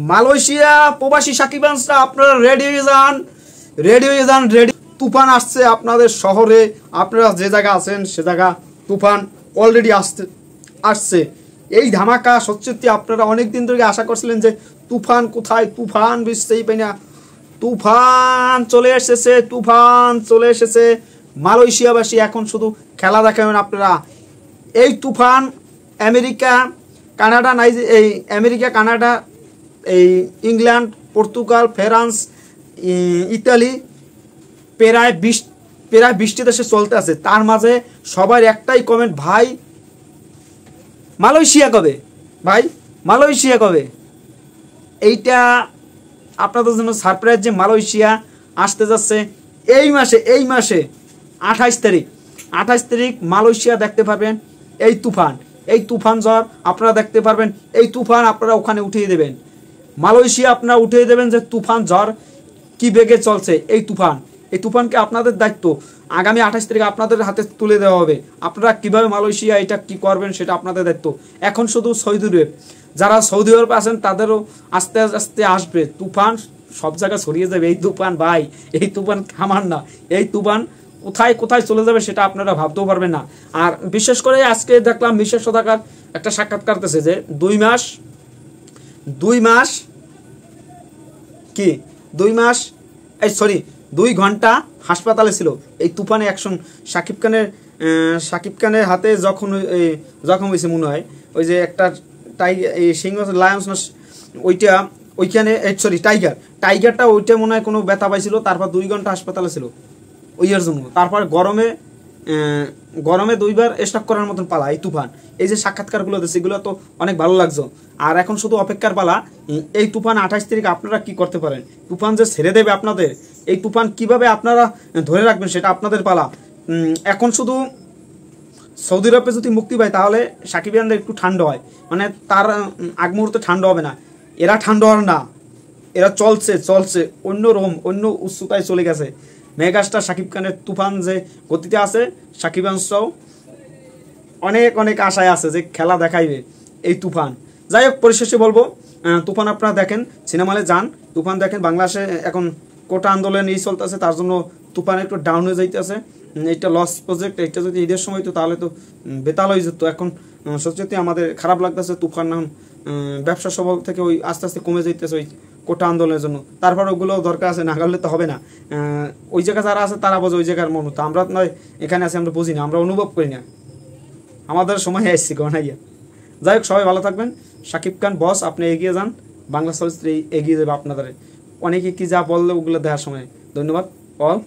Malaysia প্রবাসী সাকিবানরা আপনারা ready হয়ে যান, রেডি। তুফান আসছে আপনাদের শহরে, আপনারা যে জায়গা আছেন সে জায়গা তুফান অলরেডি আসছে। এই ধামাকা সত্যি আপনারা অনেক দিন ধরে আশা করছিলেন যে তুফান কোথায়, তুফান বুঝতেই পাই না। তুফান চলে এসেছে। মালয়েশিয়াবাসী এখন শুধু খেলা দেখাবেন আপনারা। এই তুফান আমেরিকা, কানাডা, এই ইংল্যান্ড, পর্তুগাল, ফ্রান্স, ইতালি, প্রায় 20টি দেশে চলতে আছে। তার মাঝে সবার একটাই কমেন্ট, ভাই মালয়েশিয়া কবে? এইটা আপনাদের জন্য সারপ্রাইজ যে মালয়েশিয়া আসতে যাচ্ছে এই মাসে 28 তারিখ মালয়েশিয়া দেখতে পারবেন। এই তুফান ঝড় আপনারা দেখতে পারবেন। এই তুফান আপনারা ওখানে উঠিয়ে দেবেন, মালয়েশিয়া আপনারা উঠিয়ে দেবেন যে তুফান ঝড় কি বেগে চলছে। এই তুফানকে আপনাদের দায়িত্ব আগামী 28 তারিখ আপনাদের হাতে তুলে দেওয়া হবে। আপনারা কিভাবে মালয়েশিয়া এটা কি করবেন সেটা আপনাদের দায়িত্ব। এখন শুধু যারা সৌদি আরব আছেন তাদেরও আস্তে আস্তে আসবে তুফান, সব জায়গায় ছড়িয়ে যাবে এই তুফান। ভাই এই তুফান থামার না, এই তুফান কোথায় চলে যাবে সেটা আপনারা ভাবতেও পারবেন না। আর বিশেষ করে আজকে দেখলাম বিশেষ সদাকার একটা সাক্ষাৎকার করতেছে যে 2 ঘন্টা হাসপাতালে ছিল এই তুফানে অ্যাকশন। শাকিব খানের হাতে জখম হয়েছে মনে হয়। ওই যে একটা সিংহ লায়ন্স ওইখানে টাইগারটা ওইটা মনে হয় কোনো ব্যথা পাইছিল। তারপর 2 ঘন্টা হাসপাতালে ছিল ওইয়ার জন্য। তারপর গরমে 2বার স্টক করার মতন পালা এই তুফান। এই যে সাক্ষাৎকারগুলো দিচ্ছে এগুলো তো অনেক ভালো লাগছে। আর এখন শুধু অপেক্ষার পালা এই তুফান 28 তারিখ আপনারা কি করতে পারেন। তুফান যে ছেড়ে দেবে আপনাদের, এই তুফান কিভাবে আপনারা ধরে রাখবেন সেটা আপনাদের পালা। এখন শুধু সৌদি আরবে যদি মুক্তি পায় তাহলে সাকিবিয়ানদের একটু ঠান্ডা হয়, মানে তার আগ মুহূর্তে ঠান্ডা হবে না। এরা ঠান্ডা হবে না, এরা চলছে অন্য উচ্চতায় চলে গেছে। মেগাস্টার শাকিব খানের তুফান যে গতিতে আছে, সাকিবানরাও অনেক আশায় আছে যে খেলা দেখাইবে এই তুফান। যাই হোক, পরিশেষে বলবো তুফান আপনারা দেখেন, সিনেমা হলে যান, তুফান দেখেন। বাংলাদেশে এখন কোটা আন্দোলন এই চলতেছে, তার জন্য তুফান একটু ডাউন হয়ে যাইতেছে। এইটা লস প্রজেক্ট, এটা যদি ঈদের সময় তো তাহলে তো বেতাল হয়ে যেত। এখন সত্যি আমাদের খারাপ লাগতেছে তুফান এখন ব্যবসা সবল থেকে ওই আস্তে আস্তে কমে যাইতেছে ওই কোটা আন্দোলনের জন্য। তারপর ওগুলো দরকার আছে, না করলে তো হবে না। ওই জায়গা যারা আছে তারা বোঝে ওই জায়গার মন, তো আমরা নয় এখানে আছি আমরা বুঝি না, আমরা অনুভব করি না, আমাদের সময় আসছি গনাইয়া। যাই হোক, সবাই ভালো থাকবেন। শাকিব খান বস, আপনি এগিয়ে যান, বাংলা চলচ্চিত্রে এগিয়ে যাবে আপনাদের। অনেকে কি যা বললে ওগুলো দেওয়ার সময়। ধন্যবাদ অল।